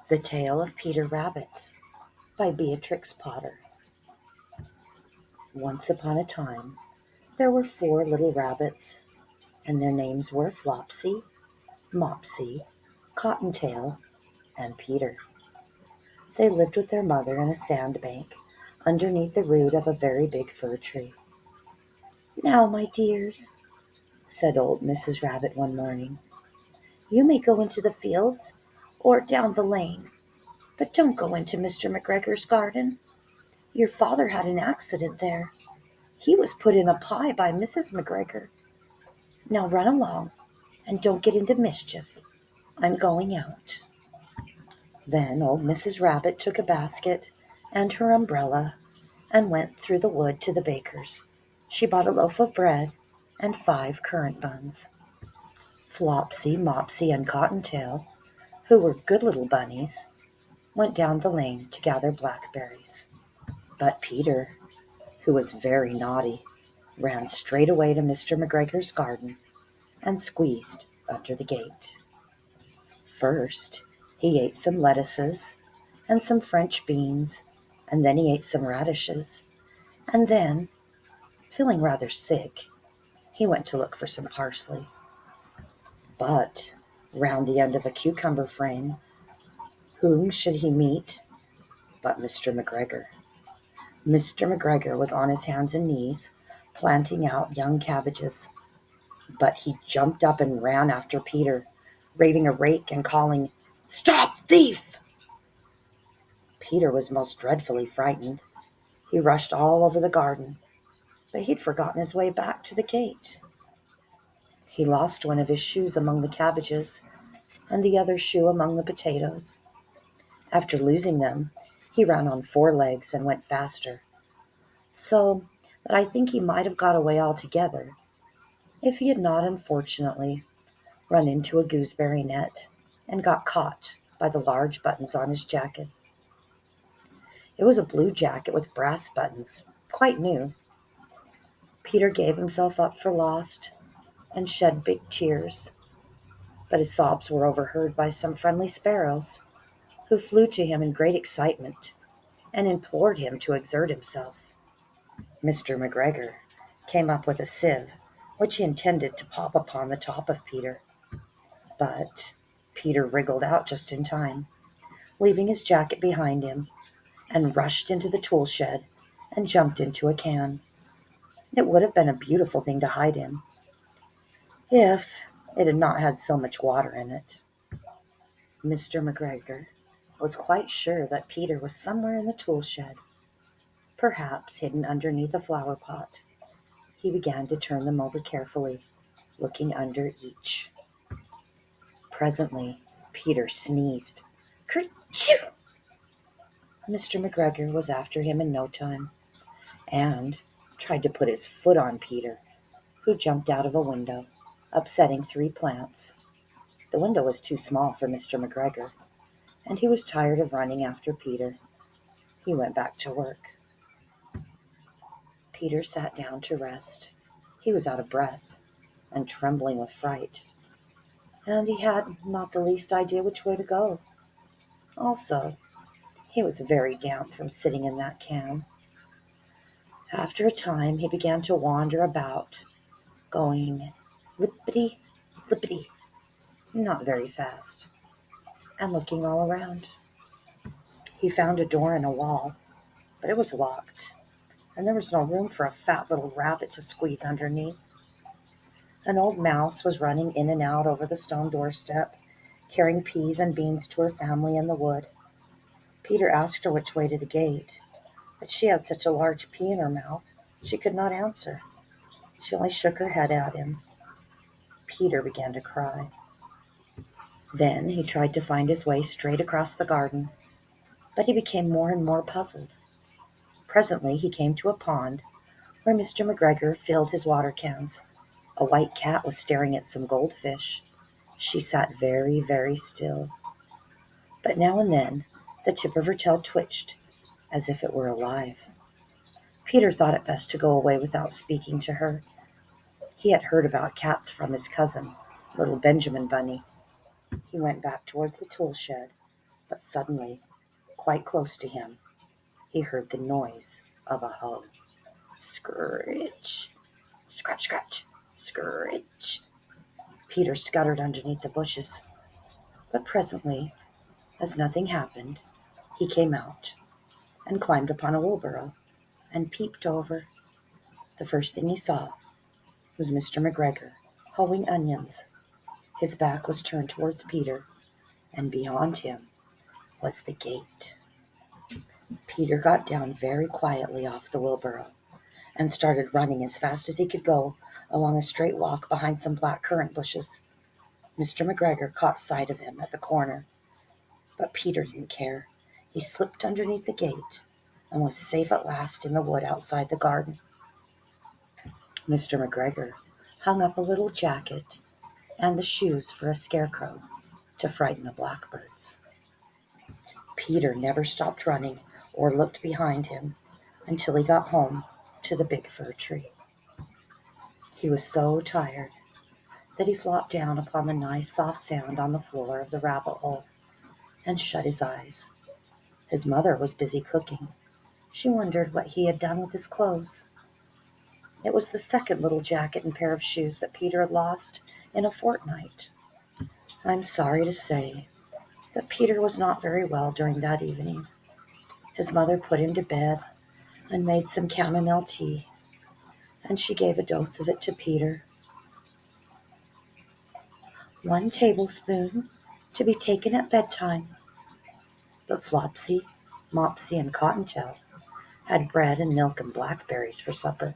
The Tale of Peter Rabbit by Beatrix Potter. Once upon a time, there were 4 little rabbits, and their names were Flopsy, Mopsy, Cottontail, and Peter. They lived with their mother in a sandbank underneath the root of a very big fir tree. "Now, my dears," said old Mrs. Rabbit one morning, "you may go into the fields or down the lane, but don't go into Mr. McGregor's garden. Your father had an accident there. He was put in a pie by Mrs. McGregor. Now run along, and don't get into mischief. I'm going out." Then old Mrs. Rabbit took a basket and her umbrella and went through the wood to the baker's. She bought a loaf of bread and 5 currant buns. Flopsy, Mopsy, and Cottontail, who were good little bunnies, went down the lane to gather blackberries. But Peter, who was very naughty, ran straight away to Mr. McGregor's garden and squeezed under the gate. First, he ate some lettuces and some French beans, and then he ate some radishes, and then, feeling rather sick, he went to look for some parsley. But round the end of a cucumber frame, whom should he meet but Mr. McGregor? Mr. McGregor was on his hands and knees, planting out young cabbages. But he jumped up and ran after Peter, waving a rake and calling, "Stop, thief!" Peter was most dreadfully frightened. He rushed all over the garden, but he'd forgotten his way back to the gate. He lost one of his shoes among the cabbages and the other shoe among the potatoes. After losing them, he ran on 4 legs and went faster, so that I think he might have got away altogether if he had not unfortunately run into a gooseberry net and got caught by the large buttons on his jacket. It was a blue jacket with brass buttons, quite new. Peter gave himself up for lost and shed big tears, but his sobs were overheard by some friendly sparrows, who flew to him in great excitement and implored him to exert himself. Mr. McGregor came up with a sieve, which he intended to pop upon the top of Peter, but Peter wriggled out just in time, leaving his jacket behind him, and rushed into the tool shed and jumped into a can. It would have been a beautiful thing to hide in, if it had not had so much water in it. Mr. McGregor was quite sure that Peter was somewhere in the tool shed, perhaps hidden underneath a flower pot. He began to turn them over carefully, looking under each. Presently, Peter sneezed. "Kerchoo!" Mr. McGregor was after him in no time, and tried to put his foot on Peter, who jumped out of a window, upsetting 3 plants. The window was too small for Mr. McGregor, and he was tired of running after Peter. He went back to work. Peter sat down to rest. He was out of breath and trembling with fright, and he had not the least idea which way to go. Also, he was very damp from sitting in that can. After a time, he began to wander about, going lippity, lippity, not very fast, and looking all around. He found a door in a wall, but it was locked, and there was no room for a fat little rabbit to squeeze underneath. An old mouse was running in and out over the stone doorstep, carrying peas and beans to her family in the wood. Peter asked her which way to the gate, but she had such a large pea in her mouth she could not answer. She only shook her head at him. Peter began to cry. Then he tried to find his way straight across the garden, but he became more and more puzzled. Presently he came to a pond where Mr. McGregor filled his water cans. A white cat was staring at some goldfish. She sat very, very still, but now and then the tip of her tail twitched as if it were alive. Peter thought it best to go away without speaking to her. He had heard about cats from his cousin, little Benjamin Bunny. He went back towards the tool shed But suddenly, quite close to him, he heard the noise of a hoe. Scritch, scratch, scratch, scritch. Peter scuttered underneath the bushes, but presently, as nothing happened, he came out and climbed upon a wheelbarrow and peeped over. The first thing he saw was Mr. McGregor hoeing onions. His back was turned towards Peter, and beyond him was the gate. Peter got down very quietly off the wheelbarrow and started running as fast as he could go along a straight walk behind some black currant bushes. Mr. McGregor caught sight of him at the corner, but Peter didn't care. He slipped underneath the gate and was safe at last in the wood outside the garden. Mr. McGregor hung up a little jacket and the shoes for a scarecrow to frighten the blackbirds. Peter never stopped running or looked behind him until he got home to the big fir tree. He was so tired that he flopped down upon the nice soft sand on the floor of the rabbit hole and shut his eyes. His mother was busy cooking. She wondered what he had done with his clothes. It was the second little jacket and pair of shoes that Peter had lost in a fortnight. I'm sorry to say that Peter was not very well during that evening. His mother put him to bed and made some chamomile tea, and she gave a dose of it to Peter. 1 tablespoon to be taken at bedtime. But Flopsy, Mopsy, and Cottontail had bread and milk and blackberries for supper.